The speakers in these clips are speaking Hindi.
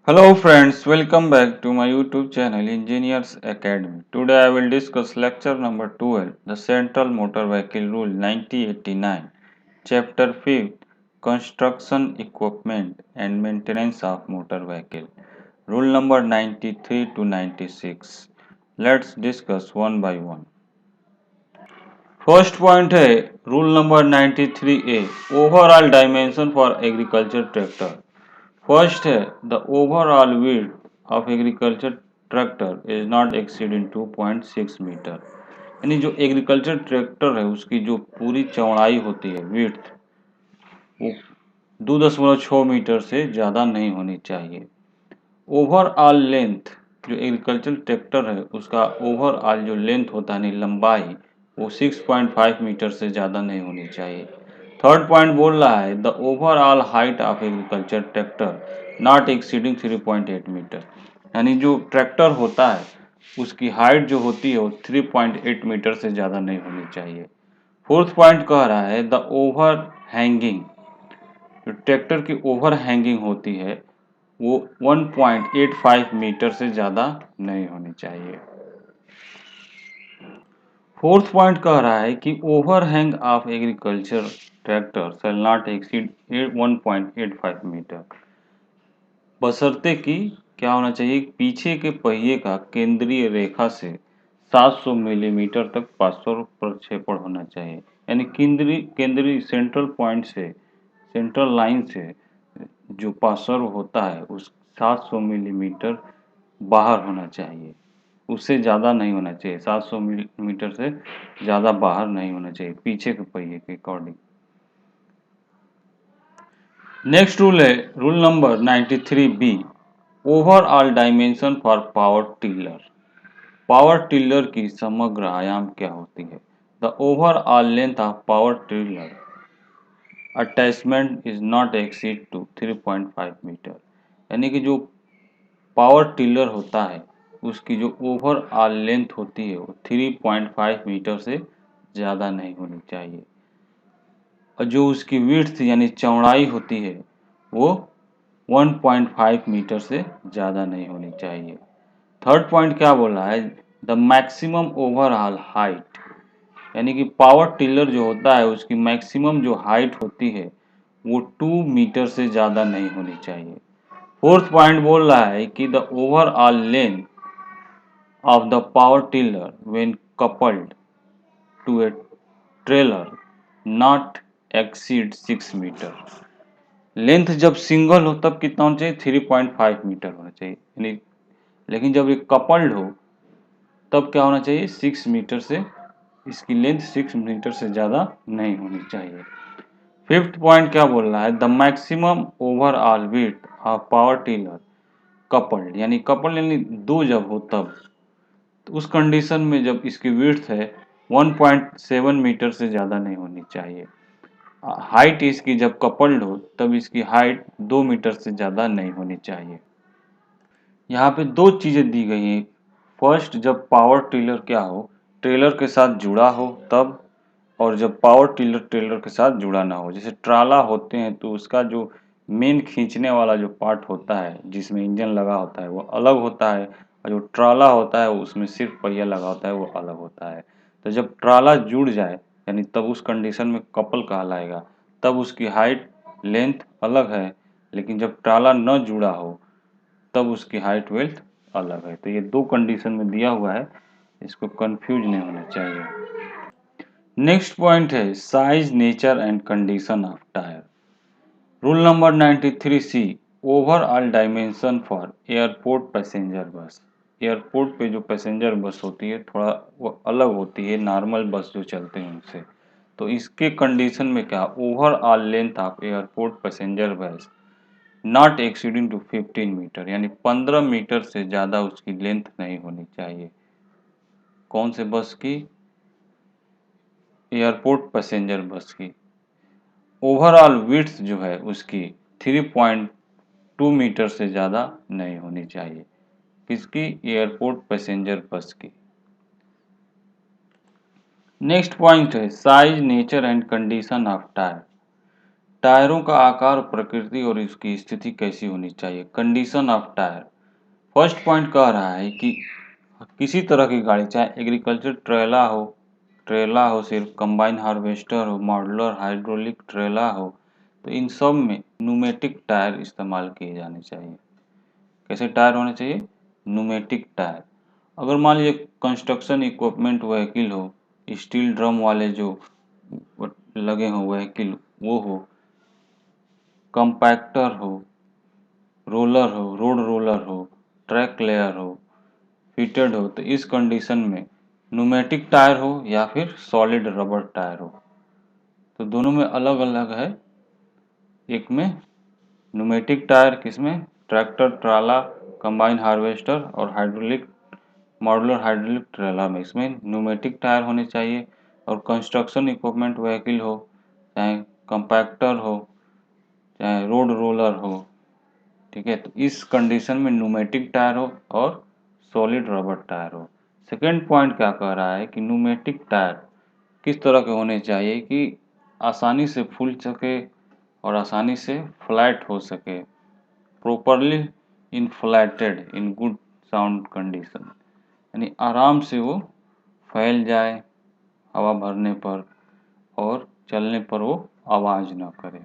Hello friends, welcome back to my YouTube channel Engineers Academy. Today I will discuss lecture number 12, the Central Motor Vehicle Rule 1989, Chapter 5, Construction Equipment and Maintenance of Motor Vehicle, Rule number 93 to 96. Let's discuss one by one. First point है rule number 93A overall dimension for agriculture tractor. First है the overall width of agriculture tractor is not exceeding 2.6 metre. यानी जो एग्रीकल्चर ट्रैक्टर है उसकी जो पूरी चौड़ाई होती है विड्थ वो 2.6 मीटर से ज़्यादा नहीं होनी चाहिए. ओवरऑल लेंथ जो एग्रीकल्चर ट्रैक्टर है उसका ओवरऑल जो लेंथ होता है लंबाई वो 6.5 मीटर से ज़्यादा नहीं होनी चाहिए. थर्ड पॉइंट बोल रहा है the overall height of agriculture tractor not exceeding 3.8 metre. यानी जो ट्रैक्टर होता है उसकी हाइट जो होती है वो 3.8 मीटर से ज़्यादा नहीं होनी चाहिए. फोर्थ पॉइंट कह रहा है द ओवर हैंगिंग जो ट्रैक्टर की ओवर हैंगिंग होती है वो 1.85 मीटर से ज़्यादा नहीं होनी चाहिए. फोर्थ पॉइंट कह रहा है कि overhang of agriculture tractor shall not exceed 1.85 metre. बशर्ते कि क्या होना चाहिए पीछे के पहिए का केंद्रीय रेखा से 700 मिलीमीटर तक पार्श्व प्रक्षेपण होना चाहिए. यानी केंद्रीय सेंट्रल पॉइंट से सेंट्रल लाइन से जो पार्श्व होता है उस 700 मिलीमीटर बाहर होना चाहिए. उससे ज़्यादा नहीं होना चाहिए. 700 मिलीमीटर से ज़्यादा बाहर नहीं होना चाहिए पीछे के पहिए के अकॉर्डिंग. नेक्स्ट रूल है rule number 93B overall dimension for power tiller. Power tiller की समग्र आयाम क्या होती है. The overall length of power tiller attachment is not exceed to 3.5 metre. यानी कि जो पावर टिलर होता है उसकी जो ओवरऑल लेंथ होती है वो 3.5 मीटर से ज़्यादा नहीं होनी चाहिए. और जो उसकी विड्थ यानी चौड़ाई होती है वो 1.5 मीटर से ज़्यादा नहीं होनी चाहिए. थर्ड पॉइंट क्या बोल रहा है द मैक्सिमम ओवरऑल हाइट. यानी कि पावर टिलर जो होता है उसकी मैक्सिमम जो हाइट होती है वो 2 मीटर से ज़्यादा नहीं होनी चाहिए. फोर्थ पॉइंट बोल रहा है कि the overall length of the power tiller when coupled to a trailer not exceed 6 metre. Length जब सिंगल हो तब कितना होना चाहिए 3.5 मीटर होना चाहिए. यानी लेकिन जब ये कपल्ड हो तब क्या होना चाहिए 6 मीटर से इसकी लेंथ 6 मीटर से ज़्यादा नहीं होनी चाहिए. फिफ्थ पॉइंट क्या बोल रहा है the maximum overall width of power tiller coupled. यानी कपल्ड यानी दो जब हो तब तो उस कंडीशन में जब इसकी विड्थ है 1.7 मीटर से ज़्यादा नहीं होनी चाहिए. हाइट इसकी जब कपल्ड हो तब इसकी हाइट 2 मीटर से ज़्यादा नहीं होनी चाहिए. यहाँ पे दो चीज़ें दी गई हैं. फर्स्ट जब पावर टिलर क्या हो ट्रेलर के साथ जुड़ा हो तब, और जब पावर टिलर ट्रेलर के साथ जुड़ा ना हो. जैसे ट्राला होते हैं तो उसका जो मेन खींचने वाला जो पार्ट होता है जिसमें इंजन लगा होता है वो अलग होता है और जो ट्राला होता है उसमें सिर्फ पहिया लगा होता है वो अलग होता है. तो जब ट्राला जुड़ जाए यानी तब उस कंडीशन में कपल कहलाएगा. तब उसकी हाइट लेंथ अलग है. लेकिन जब ट्राला न जुड़ा हो तब उसकी हाइट वेल्थ अलग है. तो ये दो कंडीशन में दिया हुआ है, इसको कंफ्यूज नहीं होना चाहिए. नेक्स्ट पॉइंट है size nature and condition of tyre. Rule number 93C overall dimension for airport passenger बस. एयरपोर्ट पे जो पैसेंजर बस होती है थोड़ा वो अलग होती है नॉर्मल बस जो चलते हैं उनसे. तो इसके कंडीशन में क्या overall length of airport passenger bus not exceeding to 15 metre. यानी 15 मीटर से ज़्यादा उसकी लेंथ नहीं होनी चाहिए. कौन से बस की एयरपोर्ट पैसेंजर बस की. ओवरऑल विड्थ जो है उसकी 3.2 मीटर से ज़्यादा नहीं होनी चाहिए. किसकी एयरपोर्ट पैसेंजर बस की. नेक्स्ट पॉइंट है size nature and condition of tyre. टायरों का आकार, प्रकृति और इसकी स्थिति कैसी होनी चाहिए। Condition of tyre. First point कह रहा है कि किसी तरह की गाड़ी, चाहे एग्रीकल्चर ट्रेला हो सिर्फ, कंबाइन हार्वेस्टर हो, मॉड्यूलर हाइड्रोलिक ट्रेला हो, तो इन सब में न्यूमेटिक टायर इस्तेमाल किए जाने चाहिए। कैसे टायर होने चाहिए? Pneumatic tyre. अगर मान लीजिए कंस्ट्रक्शन इक्विपमेंट व्हीकल हो, स्टील ड्रम वाले जो लगे हो व्हीकल वो हो, कंपैक्टर हो, रोलर हो, रोड रोलर हो, ट्रैक लेयर हो, फिटेड हो, तो इस कंडीशन में न्यूमेटिक टायर हो या फिर सॉलिड रबर टायर हो। तो दोनों में अलग अलग है। एक में न्यूमेटिक टायर किसमें? ट्रैक्टर, ट्राला, कंबाइन हार्वेस्टर और हाइड्रोलिक मॉड्यूलर हाइड्रोलिक ट्रेलर में इसमें न्यूमेटिक टायर होने चाहिए। और कंस्ट्रक्शन इक्विपमेंट व्हीकल हो, चाहे कंपैक्टर हो, चाहे रोड रोलर हो, ठीक है, तो इस कंडीशन में न्यूमेटिक टायर हो और सॉलिड रबर टायर हो। सेकेंड पॉइंट क्या कह रहा है कि न्यूमेटिक टायर किस तरह के होने चाहिए कि आसानी से फूल सके और आसानी से फ्लैट हो सके, properly inflated in good sound condition, यानी आराम से वो फैल जाए हवा भरने पर और चलने पर वो आवाज ना करे।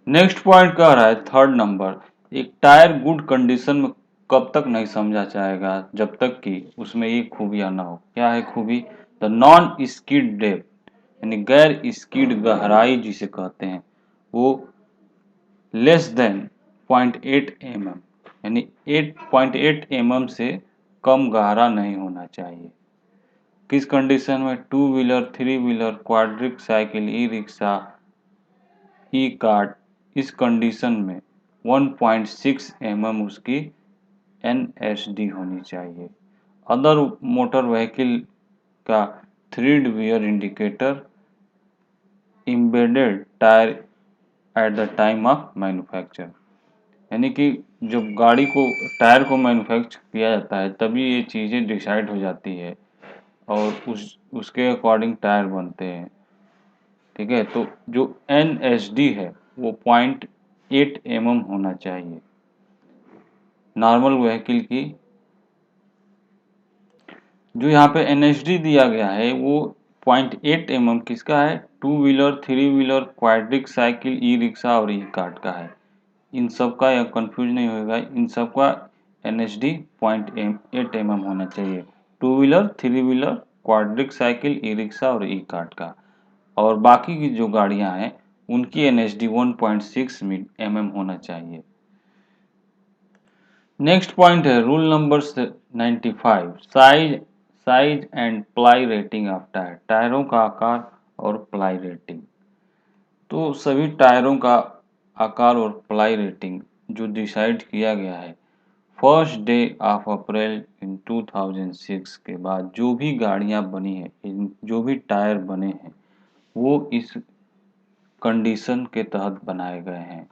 नेक्स्ट पॉइंट कह रहा है थर्ड नंबर, एक टायर गुड कंडीशन में कब तक नहीं समझा जाएगा जब तक कि उसमें ये खूबियां ना हो। क्या है खूबी? द नॉन स्किड डेप्थ, यानी गैर स्किड गहराई जिसे कहते हैं, वो लेस देन 0.8 mm, यानी 8.8 mm से कम गहरा नहीं होना चाहिए। किस कंडीशन में? To wheeler, three wheeler, quadric cycle, e rickshaw, e cart, इस कंडीशन में 1.6 mm उसकी NSD होनी चाहिए। अदर मोटर व्हीकल का thread wear indicator embedded tyre at the time of manufacture, यानी कि जब गाड़ी को टायर को मैन्युफैक्चर किया जाता है तभी ये चीज़ें डिसाइड हो जाती है और उसके अकॉर्डिंग टायर बनते हैं। ठीक है, तो जो NSD है वो 0.8 mm होना चाहिए नॉर्मल व्हीकल की। जो यहाँ पे NSD दिया गया है वो 0.8 mm किसका है? To wheeler, three wheeler, quadric cycle, e rickshaw और ई कार्ट का है। इन सब का या कंफ्यूज नहीं होगा, इन सब का NSD 0.8 mm होना चाहिए। To wheeler, three wheeler, quadric cycle, e rickshaw और ई कार्ट का। और बाकी की जो गाड़ियां हैं उनकी NSD 1.6 mm होना चाहिए। नेक्स्ट पॉइंट है rule number 95, size and ply rating of tyre, टायरों का आकार और प्लाई रेटिंग। तो सभी टायरों का आकार और प्लाई रेटिंग जो डिसाइड किया गया है फर्स्ट डे ऑफ अप्रैल इन 2006 के बाद जो भी गाड़ियां बनी हैं, जो भी टायर बने हैं वो इस कंडीशन के तहत बनाए गए हैं।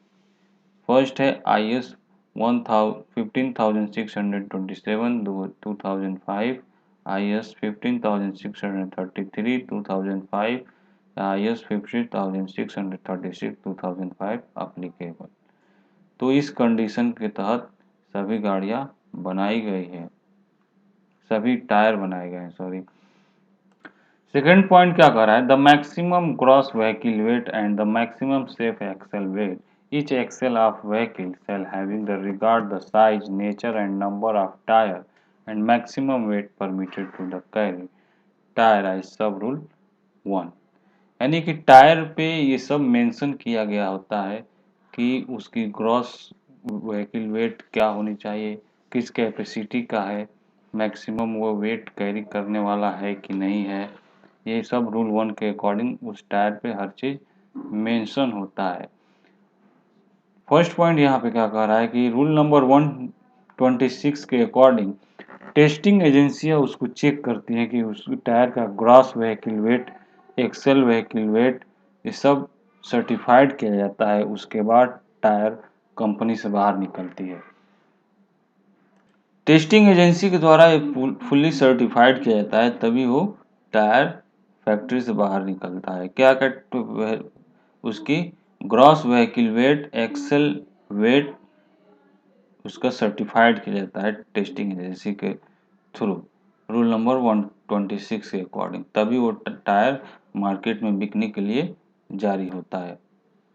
फर्स्ट है IS 15627 2005, IS 15633 2005, IS 15636 2005 अप्लीकेबल। तो इस कंडीशन के तहत सभी गाड़ियां बनाई गई हैं, सभी टायर बनाए गए हैं, सॉरी। सेकेंड पॉइंट क्या कह रहा है? The maximum gross vehicle weight and the maximum safe axle weight each axle of vehicle shall having the regard the size, nature and number of tire and maximum weight permitted to the carry tire as sub rule 1, यानी कि टायर पे ये सब मेंशन किया गया होता है कि उसकी ग्रॉस व्हीकल वेट क्या होनी चाहिए, किस कैपेसिटी का है, मैक्सिमम वो वेट कैरी करने वाला है कि नहीं है, ये सब रूल 1 के अकॉर्डिंग उस टायर पे हर चीज मेंशन होता है। फर्स्ट पॉइंट यहाँ पे क्या कह रहा है कि रूल नंबर 126 के अकॉर्डिंग टेस्टिंग एजेंसियां उसको चेक करती हैं कि उस टायर का gross vehicle weight, axle vehicle weight, ये सब सर्टिफाइड किया जाता है, उसके बाद टायर कंपनी से बाहर निकलती है। टेस्टिंग एजेंसी के द्वारा फुल्ली सर्टिफाइड किया जाता है तभी वो टायर फैक्ट्री से बाहर निकलता है। क्या उसकी gross vehicle weight, axle weight उसका सर्टिफाइड किया जाता है टेस्टिंग एजेंसी के थ्रू, रूल नंबर 126 के अकॉर्डिंग, तभी वो टायर मार्केट में बिकने के लिए जारी होता है।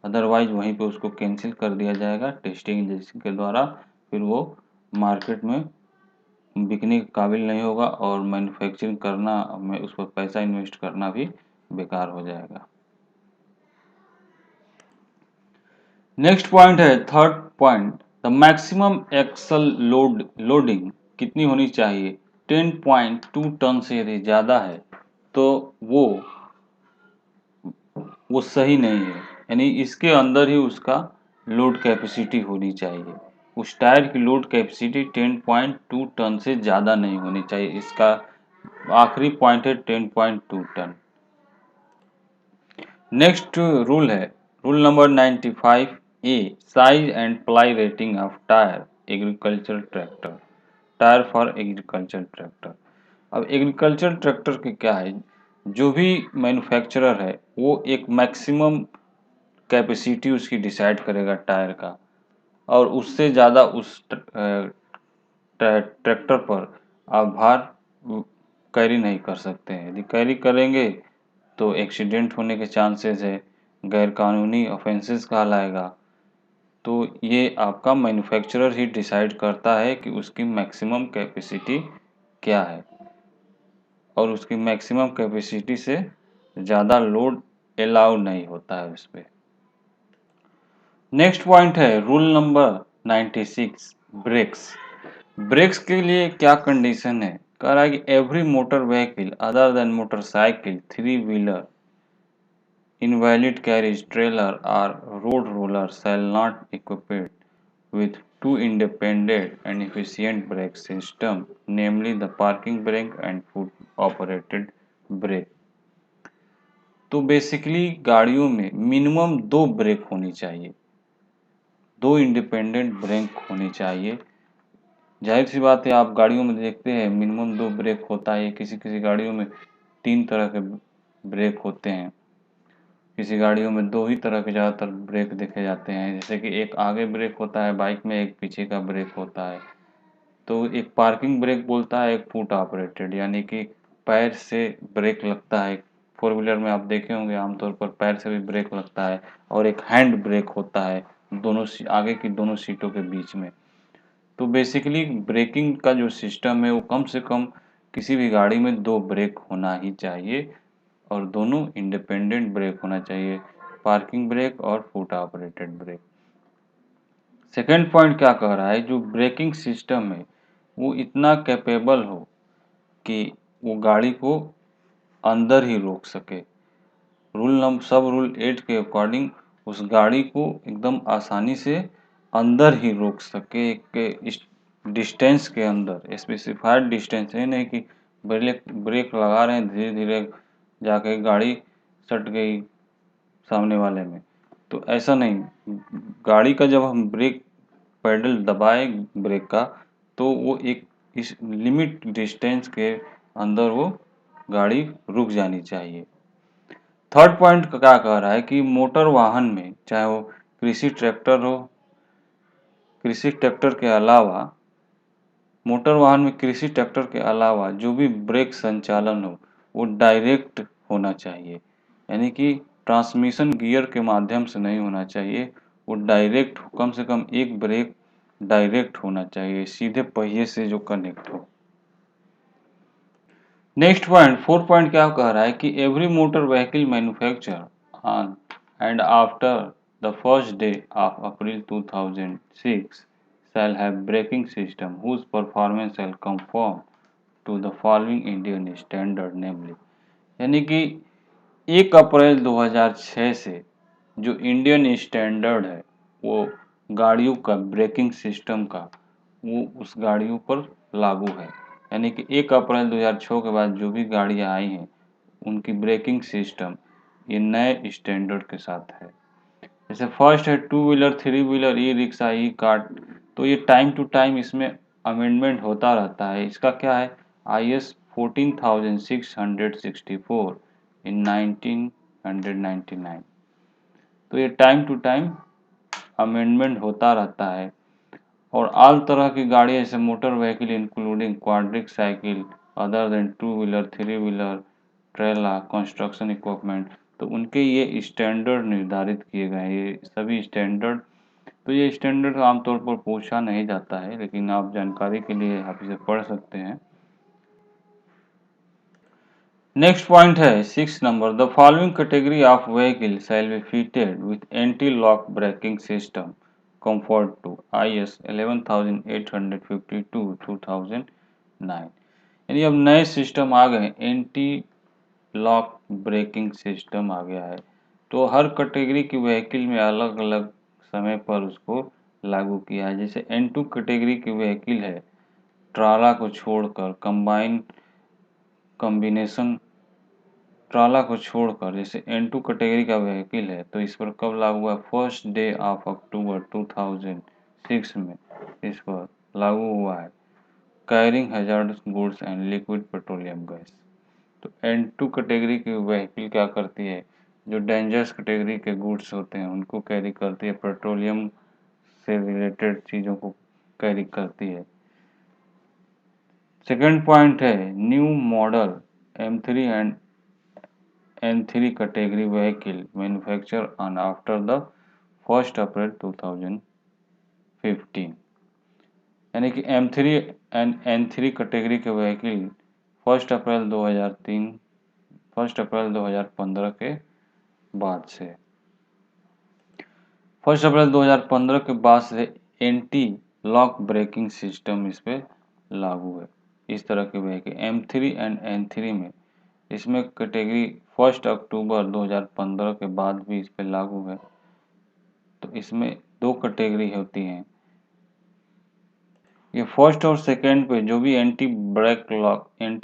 अदरवाइज वहीं पे उसको कैंसिल कर दिया जाएगा टेस्टिंग एजेंसी के द्वारा, फिर वो मार्केट में बिकने के काबिल नहीं होगा और मैन्युफैक्चरिंग करना में उस पर पैसा इन्वेस्ट करना भी बेकार हो जाएगा। नेक्स्ट पॉइंट है third point, the maximum axle loading कितनी होनी चाहिए। 10.2 टन से यदि ज़्यादा है तो वो सही नहीं है, यानी इसके अंदर ही उसका लोड कैपेसिटी होनी चाहिए। उस टायर की लोड कैपेसिटी 10.2 टन से ज़्यादा नहीं होनी चाहिए। इसका आखिरी पॉइंट है 10.2 टन। नेक्स्ट रूल है rule number 95 A, size and ply rating of tyre agriculture tractor, tyre for agriculture tractor. अब एग्रीकल्चर ट्रैक्टर के क्या है, जो भी मैन्युफैक्चरर है वो एक मैक्सिमम कैपेसिटी उसकी डिसाइड करेगा टायर का, और उससे ज़्यादा उस ट्रैक्टर पर आप भार कैरी नहीं कर सकते हैं। यदि कैरी करेंगे तो एक्सीडेंट होने के चांसेस है, गैर कानूनी ऑफेंसेस कहलाएगा। तो ये आपका मैन्युफैक्चरर ही डिसाइड करता है कि उसकी मैक्सिमम कैपेसिटी क्या है, और उसकी मैक्सिमम कैपेसिटी से ज़्यादा लोड अलाउ नहीं होता है उस पर। नेक्स्ट पॉइंट है रूल नंबर 96, ब्रेक्स। ब्रेक्स के लिए क्या कंडीशन है, कह रहा है कि every motor vehicle other than motorcycle, three wheeler, invalid carriage, trailer or road roller shall not equipped with two independent and efficient brake system, namely the parking brake and foot operated brake। तो बेसिकली गाड़ियों में मिनिमम दो ब्रेक होनी चाहिए, दो इंडिपेंडेंट ब्रेक होनी चाहिए। जाहिर सी बात है, आप गाड़ियों में देखते हैं मिनिमम दो ब्रेक होता है, किसी किसी गाड़ियों में तीन तरह के ब्रेक होते हैं, किसी गाड़ियों में दो ही तरह के ज़्यादातर ब्रेक देखे जाते हैं, जैसे कि एक आगे ब्रेक होता है बाइक में, एक पीछे का ब्रेक होता है। तो एक पार्किंग ब्रेक बोलता है, एक फुट ऑपरेटेड, यानी कि पैर से ब्रेक लगता है। फोर व्हीलर में आप देखे होंगे आमतौर पर पैर से भी ब्रेक लगता है, और एक हैंड ब्रेक होता है दोनों आगे की दोनों सीटों के बीच में। तो बेसिकली ब्रेकिंग का जो सिस्टम है वो कम से कम किसी भी गाड़ी में दो ब्रेक होना ही चाहिए, और दोनों इंडिपेंडेंट ब्रेक होना चाहिए, पार्किंग ब्रेक और foot operated brake. Second point क्या कह रहा है, जो ब्रेकिंग सिस्टम है वो इतना कैपेबल हो कि वो गाड़ी को अंदर ही रोक सके। सब रूल 8 के अकॉर्डिंग उस गाड़ी को एकदम आसानी से अंदर ही रोक सके, एक डिस्टेंस के अंदर, स्पेसिफाइड डिस्टेंस है, नहीं कि ब्रेक ब्रेक लगा रहे हैं धीरे धीरे जाके गाड़ी सट गई सामने वाले में। तो ऐसा नहीं, गाड़ी का जब हम ब्रेक पैडल दबाए ब्रेक का, तो वो एक इस लिमिट डिस्टेंस के अंदर वो गाड़ी रुक जानी चाहिए। थर्ड पॉइंट क्या कह रहा है कि मोटर वाहन में, चाहे वो कृषि ट्रैक्टर हो, कृषि ट्रैक्टर के अलावा मोटर वाहन में कृषि ट्रैक्टर के अलावा जो भी ब्रेक संचालन हो वो डायरेक्ट होना चाहिए, यानी कि ट्रांसमिशन गियर के माध्यम से नहीं होना चाहिए, वो डायरेक्ट, कम से कम एक ब्रेक डायरेक्ट होना चाहिए, सीधे पहिए से जो कनेक्ट हो। नेक्स्ट पॉइंट, फोर्थ पॉइंट क्या कह रहा है कि every motor vehicle manufacture on and after the first day of April 2006 shall have braking system whose performance shall conform to the following Indian standard, namely, यानी कि 1 अप्रैल 2006 से जो इंडियन स्टैंडर्ड है वो गाड़ियों का ब्रेकिंग सिस्टम का वो उस गाड़ियों पर लागू है, यानी कि 1 अप्रैल 2006 के बाद जो भी गाड़ियाँ आई हैं उनकी ब्रेकिंग सिस्टम ये नए स्टैंडर्ड के साथ है। जैसे फर्स्ट है to wheeler, three wheeler, e rickshaw, e cart, तो ये टाइम टू टाइम इसमें अमेंडमेंट होता रहता है। इसका क्या है, IS 14664 इन 1999। तो ये टाइम टू टाइम अमेंडमेंट होता रहता है। और ऑल तरह की गाड़ी जैसे motor vehicle including quadricycle other than two wheeler, three wheeler, trailer, construction equipment, तो उनके ये स्टैंडर्ड निर्धारित किए गए हैं। ये सभी स्टैंडर्ड, तो ये स्टैंडर्ड आमतौर पर पूछा नहीं जाता है, लेकिन आप जानकारी के लिए आप इसे पढ़ सकते हैं। नेक्स्ट पॉइंट है 6 number, the following category of vehicle shall be fitted with anti lock braking system comfort to IS 11852 2009। यानी अब नए सिस्टम आ गए, एंटी लॉक ब्रेकिंग सिस्टम आ गया है। तो हर कैटेगरी की व्हीकल में अलग अलग समय पर उसको लागू किया है। जैसे N2 कैटेगरी की व्हीकल है, ट्राला को छोड़कर कंबाइन कॉम्बिनेशन, ट्राला को छोड़कर जैसे N2 कैटेगरी का व्हीकल है, तो इस पर कब लागू हुआ? फर्स्ट डे ऑफ अक्टूबर 2006 में इस पर लागू हुआ है। Carrying hazards goods and liquid petroleum gas. तो N2 कैटेगरी की व्हीकल क्या करती है? जो डेंजरस कैटेगरी के गुड्स होते हैं उनको कैरी करती है, पेट्रोलियम से रिलेटेड चीज़ों को कैरी करती है। सेकंड पॉइंट है new model M3 and N3 category vehicle manufactured on after the 1st April 2015। यानी कि M3 एंड N3 कैटेगरी के व्हीकल 1 अप्रैल 2015 के बाद से 1 अप्रैल 2015 के बाद से एंटी लॉक ब्रेकिंग सिस्टम इस पे लागू है। इस तरह के व्हीकल M3 एंड N3 में, इसमें कैटेगरी 1 अक्टूबर 2015 के बाद भी इस पे लागू है। तो इसमें दो कैटेगरी होती हैं। ये फर्स्ट और सेकंड पे जो भी एंटी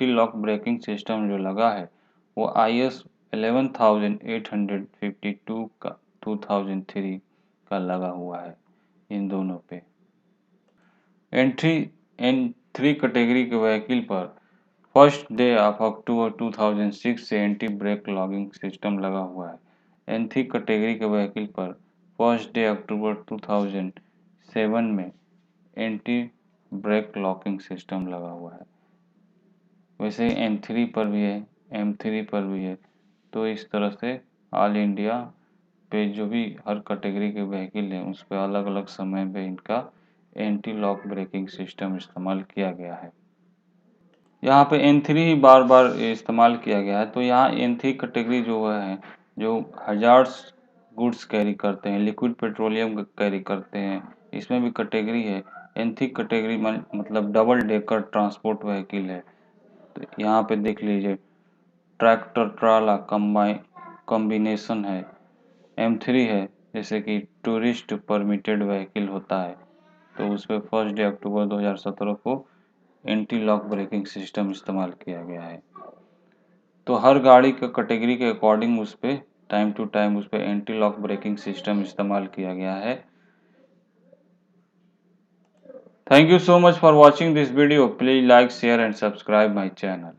लॉक ब्रेकिंग सिस्टम जो लगा है वो IS 11852 का 2003 का लगा हुआ है इन दोनों पे। N3 कैटेगरी के व्हीकल पर फर्स्ट डे ऑफ अक्टूबर 2006 से एंटी ब्रेक लॉगिंग सिस्टम लगा हुआ है। N3 कैटेगरी के व्हीकल पर फर्स्ट डे अक्टूबर 2007 में एंटी ब्रेक लॉकिंग सिस्टम लगा हुआ है। वैसे M3 पर भी है, M3 पर भी है। तो इस तरह से ऑल इंडिया पे जो भी हर कैटेगरी के व्हीकल हैं उस पर अलग अलग समय पे इनका एंटी लॉक ब्रेकिंग सिस्टम इस्तेमाल किया गया है। यहाँ पे N3 ही बार बार इस्तेमाल किया गया है। तो यहाँ N3 कैटेगरी जो है, जो हजार्ड्स गुड्स कैरी करते हैं, लिक्विड पेट्रोलियम कैरी करते हैं, इसमें भी कैटेगरी है। N3 कैटेगरी मतलब डबल डेकर ट्रांसपोर्ट व्हीकल है। तो यहाँ पे देख लीजिए, ट्रैक्टर ट्राला कॉम्बिनेशन है। M3 है, जैसे कि टूरिस्ट परमिटेड व्हीकल होता है, तो उस पर 1 अक्टूबर 2017 को एंटी लॉक ब्रेकिंग सिस्टम इस्तेमाल किया गया है। तो हर गाड़ी का कैटेगरी के अकॉर्डिंग उस पर टाइम टू टाइम उस पर एंटी लॉक ब्रेकिंग सिस्टम इस्तेमाल किया गया है। Thank you so much for watching this video. Please like, share and subscribe my channel.